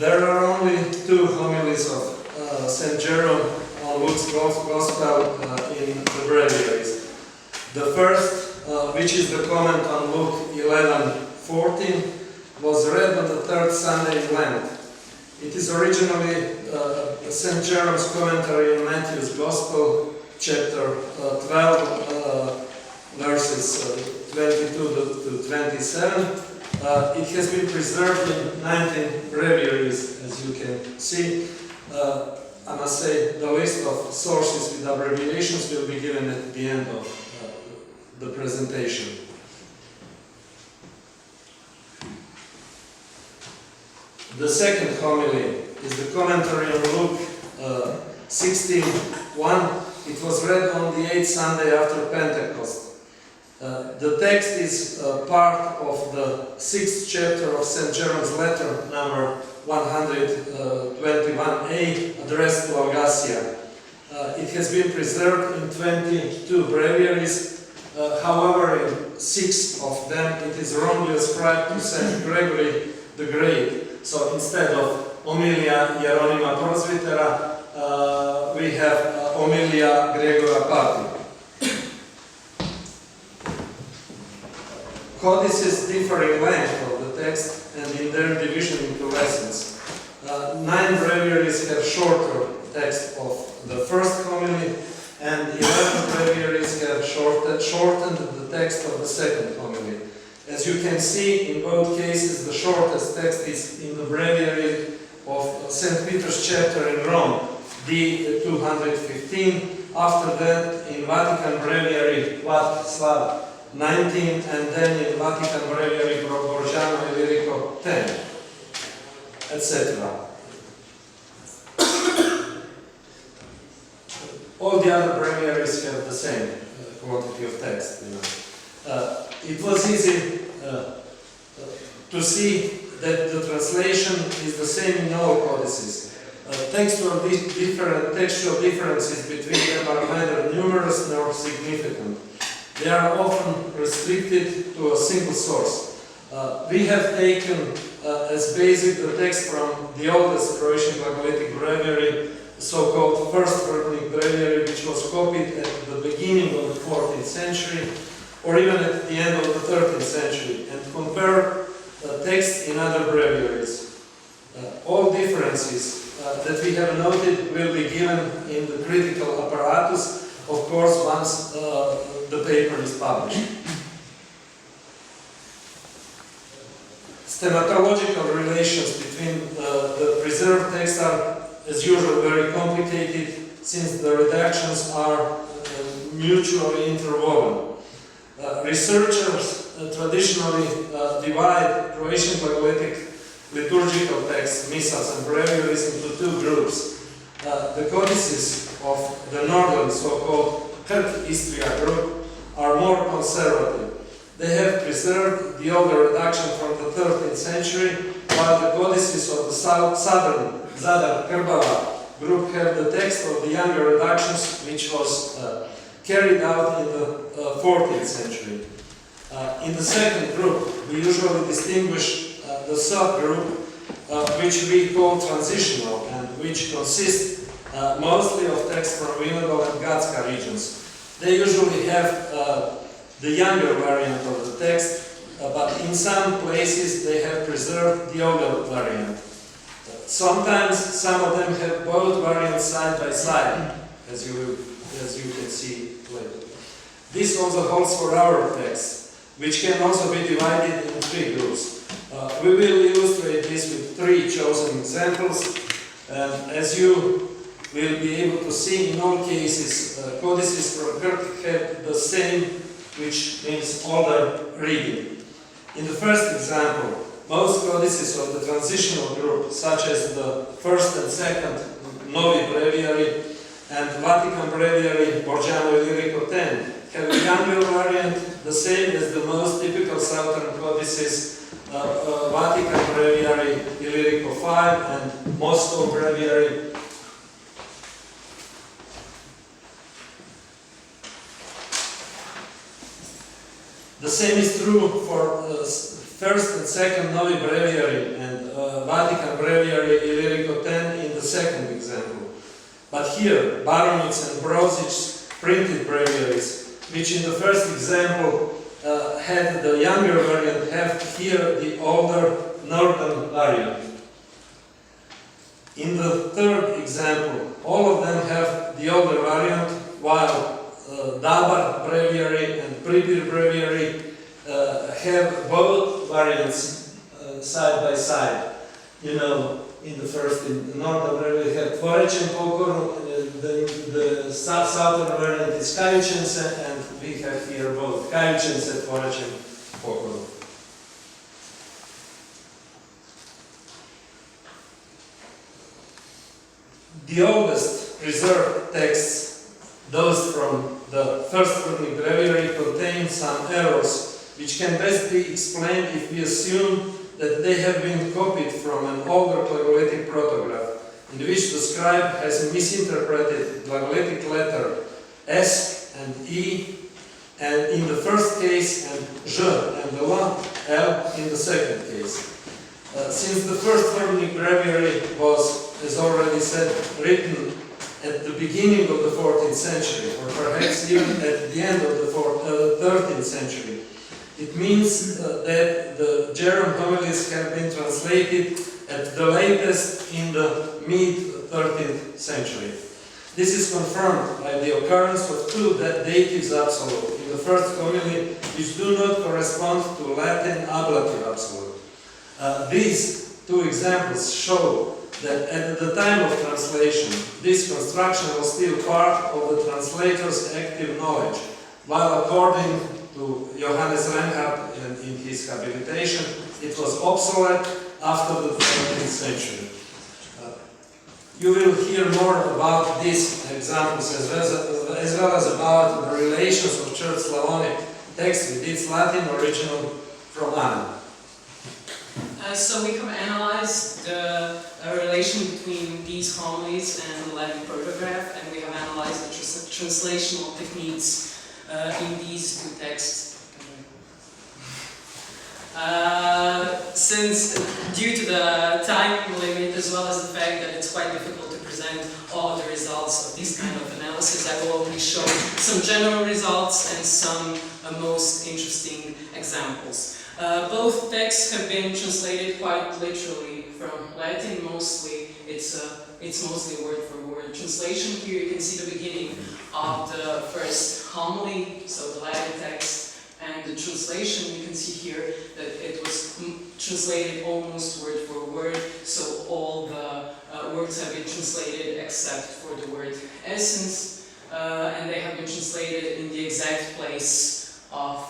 There are only two homilies of St. Jerome on Luke's Gospel in the breviaries. The first, which is the comment on Luke 11:14, was read on the third Sunday in Lent. It is originally St. Jerome's commentary on Matthew's Gospel, chapter 12, verses 22 to 27. It has been preserved in 19 breviaries, as you can see. I must say the list of sources with abbreviations will be given at the end of the presentation. The second homily is the commentary on Luke 16:1. It was read on the 8th Sunday after Pentecost. The text is part of the 6th chapter of St. Jerome's letter, number 121a, addressed to Algasia. It has been preserved in 22 breviaries, however in 6 of them it is wrongly ascribed to St. Gregory the Great. So instead of Homilia Hieronima Prosvytera, we have Homilia Gregora Pati. Codices differ in length of the text and in their division into lessons. 9 breviaries have shorter text of the first homily, and 11 breviaries have shortened the text of the second homily. As you can see, in both cases, the shortest text is in the breviary of St. Peter's chapter in Rome, D 215. After that, in Vatican Breviary, Vat Slav 19, and then in Vatican Breviary Borgiano e Lirico 10, etc. All the other breviaries have the same quantity of text. It was easy to see that the translation is the same in all codices. Textual differences between them are neither numerous nor significant. They are often restricted to a single source. We have taken as basic the text from the oldest Croatian Glagolitic breviary, so-called First Verbnik breviary, which was copied at the beginning of the 14th century, or even at the end of the 13th century, and compare texts in other breviaries. All differences that we have noted will be given in the critical apparatus, of course, once the paper is published. Thematological relations between the preserved texts are, as usual, very complicated, since the redactions are mutually interwoven. Researchers traditionally divide Croatian Glagolitic liturgical texts, missals and breviaries, into two groups. The codices of the northern, so-called Krk Istria group are more conservative. They have preserved the older redaction from the 13th century, while the codices of the southern Zadar Krbava group have the text of the younger redactions, which was carried out in the 14th century. In the second group, we usually distinguish the subgroup, which we call transitional, and which consists mostly of text from Vinodol and Gatska regions. They usually have the younger variant of the text, but in some places they have preserved the older variant. Sometimes some of them have both variants side by side, as you can see later. This also holds for our text, which can also be divided in 3 groups. We will illustrate this with 3 chosen examples, and as you will be able to see, in all cases, codices from Krk have the same, which means older reading. In the first example, most codices of the transitional group, such as the first and second Novi Breviary and Vatican Breviary Borgiano e Lirico 10, have a younger variant, the same as the most typical southern codices, Vatican Breviary Illirico 5 and Moscow Breviary. The same is true for first and second Novi Breviary and Vatican Breviary Illyrico 10 in the second example. But here, Baronic and Brozic printed breviaries, which in the first example had the younger variant, have here the older northern variant. In the third example, all of them have the older variant, while Dabar Breviary and Pribir Breviary have both variants side by side. You know, in the first, in the northern variant, we have Tvorechen Pokoru, the southern variant is Kajučence, and we have here both Kajučence and Tvorechen Pokoru. The oldest preserved texts, those from the first Runic Breviary, contain some errors which can best be explained if we assume that they have been copied from an older glagolitic protograph, in which the scribe has misinterpreted glagolitic letter S and E, and in the first case, and J and the L in the second case. Since the first Runic Breviary was, as already said, written at the beginning of the 14th century, or perhaps even at the end of the 13th century, it means that the Jerome homilies have been translated at the latest in the mid-13th century. This is confirmed by the occurrence of two datives absolute in the first homily, which do not correspond to Latin ablative absolute. These two examples show that at the time of translation, this construction was still part of the translator's active knowledge, while according to Johannes Reinhardt in his habilitation, it was obsolete after the 13th century. You will hear more about these examples as well as about the relations of Church Slavonic text with its Latin original from Anna. So we have analyzed the relation between these homilies and the Latin protograph, and we have analyzed the translational techniques in these two texts. Since, due to the time limit as well as the fact that it's quite difficult to present all the results of this kind of analysis, I will only show some general results and some most interesting examples. Both texts have been translated quite literally from Latin. Mostly, it's mostly word for word translation. Here you can see the beginning of the first homily, so the Latin text, and the translation. You can see here that it was translated almost word for word, so all the words have been translated except for the word essence, and they have been translated in the exact place of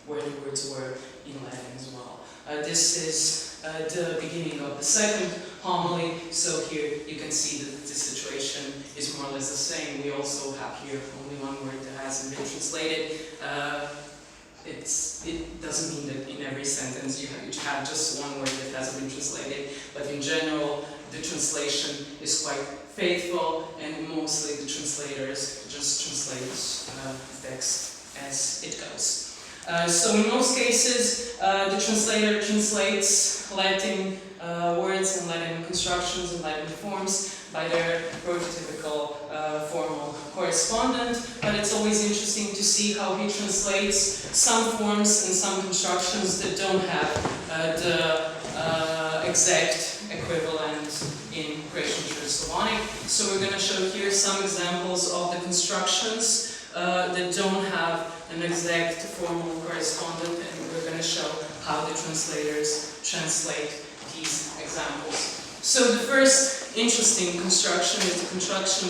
where the words were in Latin as well. This is the beginning of the second homily, so here you can see that the situation is more or less the same. We also have here only one word that hasn't been translated. It doesn't mean that in every sentence you have just one word that hasn't been translated, but in general the translation is quite faithful, and mostly the translators just translate text as it goes. So in most cases, the translator translates Latin words and Latin constructions and Latin forms by their prototypical formal correspondent, but it's always interesting to see how he translates some forms and some constructions that don't have the exact equivalent in Croatian Church Slavonic. So we're going to show here some examples of the constructions that don't have an exact formal correspondent, and we're going to show how the translators translate these examples. So the first interesting construction is the construction,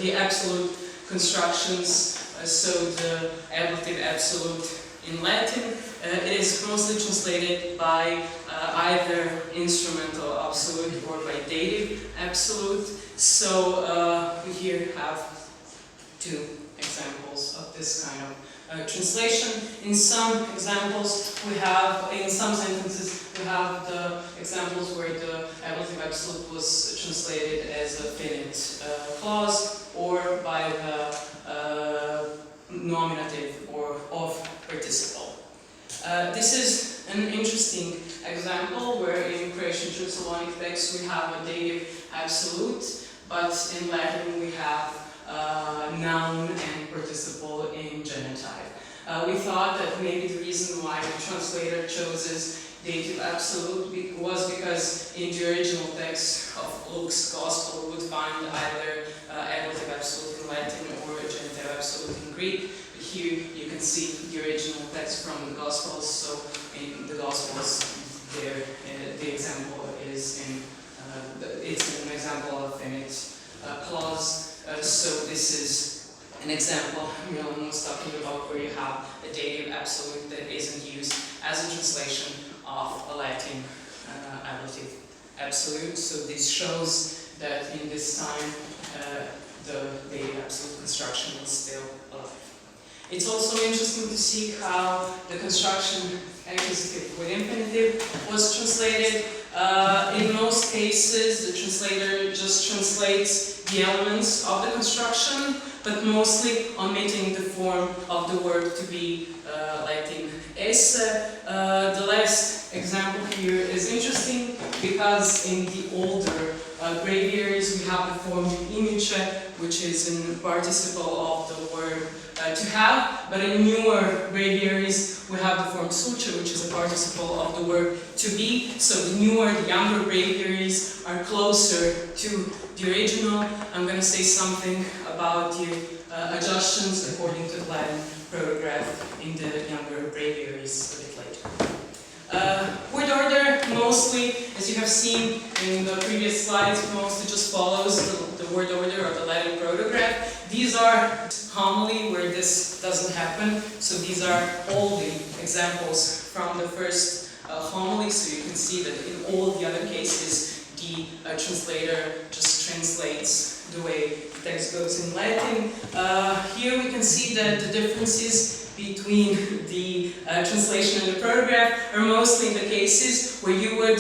the absolute constructions. So the ablative absolute in Latin. It is mostly translated by either instrumental absolute or by dative absolute. So we here have two examples of this kind of translation. In some examples, in some sentences, we have the examples where the ablative absolute was translated as a finite clause, or by the nominative or of participle. This is an interesting example where in Croatian Slavonic text we have a dative absolute, but in Latin we have noun and participle in genitive. We thought that maybe the reason why the translator chooses dative absolute was because in the original text of Luke's Gospel we would find either ablative absolute in Latin or genitive absolute in Greek. But here you can see the original text from the Gospels. So in the Gospels, there the example is in it's an example of finite clause. So this is an example Milan was talking about where you have a dative absolute that isn't used as a translation of a Latin ablative absolute. So this shows that in this time the dative absolute construction was still alive. It's also interesting to see how the construction accusative with infinitive was translated. In most cases, the translator just translates the elements of the construction, but mostly omitting the form of the verb to be Latin esse. The last example here is interesting because in the older breviaries we have the form imice, which is a participle of the verb to have, but in newer breviaries we have the form suce, which is a participle of the verb to be. So the newer, the younger breviaries are closer to the original. I'm going to say something about the adjustments according to the Latin protograph in the younger breviaries a bit later. Word order mostly, as you have seen in the previous slides, mostly just follows the word order of the Latin protograph. These are homily where this doesn't happen, so these are all the examples from the first homily, so you can see that in all the other cases the translator just translates the way the text goes in Latin. Here we can see that the differences between the translation and the protograph are mostly in the cases where you would,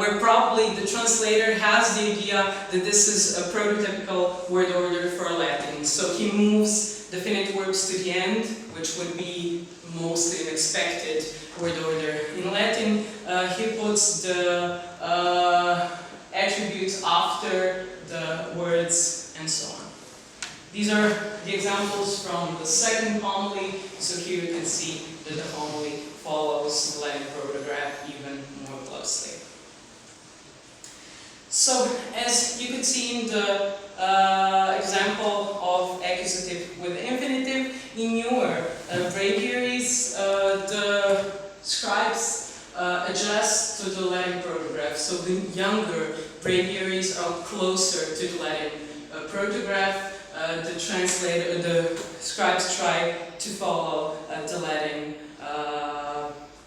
where probably the translator has the idea that this is a prototypical word order for Latin. So he moves definite verbs to the end, which would be mostly an expected word order in Latin. He puts the attributes after the words and so on. These are the examples from the second homily, so here you can see that the homily follows the Latin protograph even more closely. So, as you could see in the example of accusative with infinitive, in newer breviaries, the scribes adjust to the Latin protograph. So the younger breviaries are closer to the Latin protograph. The scribes try to follow the Latin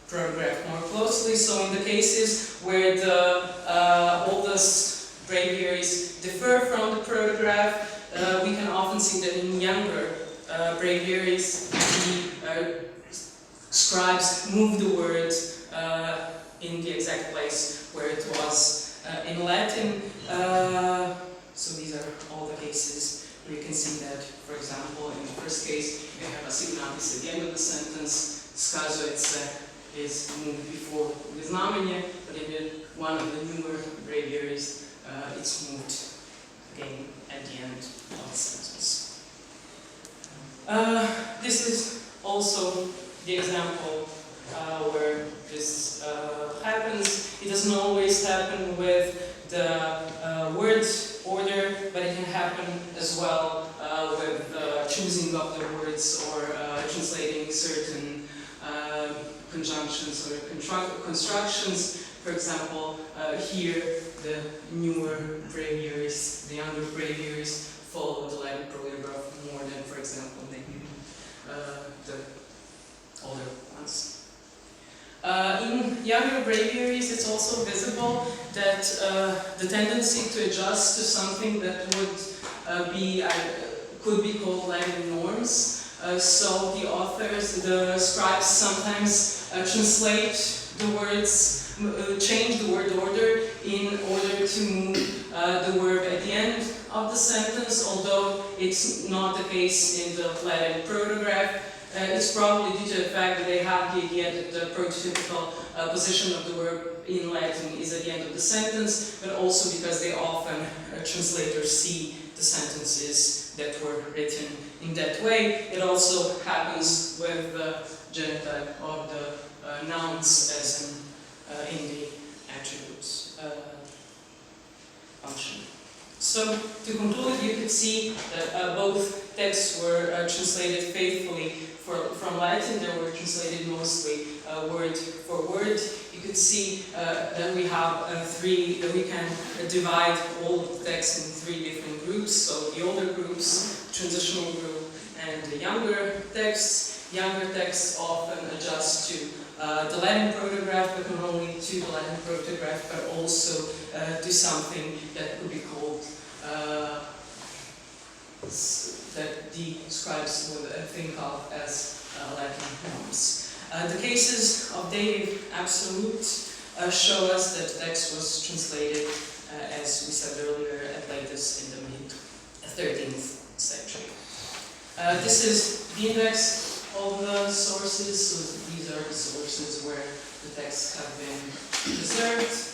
protograph more closely. So in the cases where the oldest breviaries differ from the protograph, we can often see that in younger breviaries the scribes move the word in the exact place where it was in Latin. So these are all the cases. You can see that, for example, in the first case, you have asignatis at the end of the sentence, skazujetse is moved before vyznamenje, but in one of the newer breviaries, it's moved again at the end of the sentence. This is also the example where this happens. It doesn't always happen with the word order, but it can happen as well with choosing of the words or translating certain conjunctions or constructions. For example, here the newer breviaries, the younger breviaries follow the Latin protograph more than, for example, maybe the older ones. In younger breviaries, it's also visible that the tendency to adjust to something that would could be called Latin norms. So the authors, the scribes, sometimes translate the words, change the word order in order to move the verb at the end of the sentence, although it's not the case in the Latin protograph. It's probably due to the fact that they have the idea that the prototypical position of the verb in Latin is at the end of the sentence, but also because they often, translators see the sentences that were written in that way. It also happens with the genotype of the nouns as in the attributes function. So, to conclude, you could see that both texts were translated faithfully from Latin. They were translated mostly word for word. You could see that we have that we can divide all the texts in three different groups. So the older groups, transitional group, and the younger texts. Younger texts often adjust to the Latin protograph, but not only to the Latin protograph, but also to something that could be called that the scribes would think of as Latin norms. The cases of dative absolute show us that the text was translated, as we said earlier, at latest in the mid-13th century. This is the index of the sources, so these are the sources where the texts have been preserved.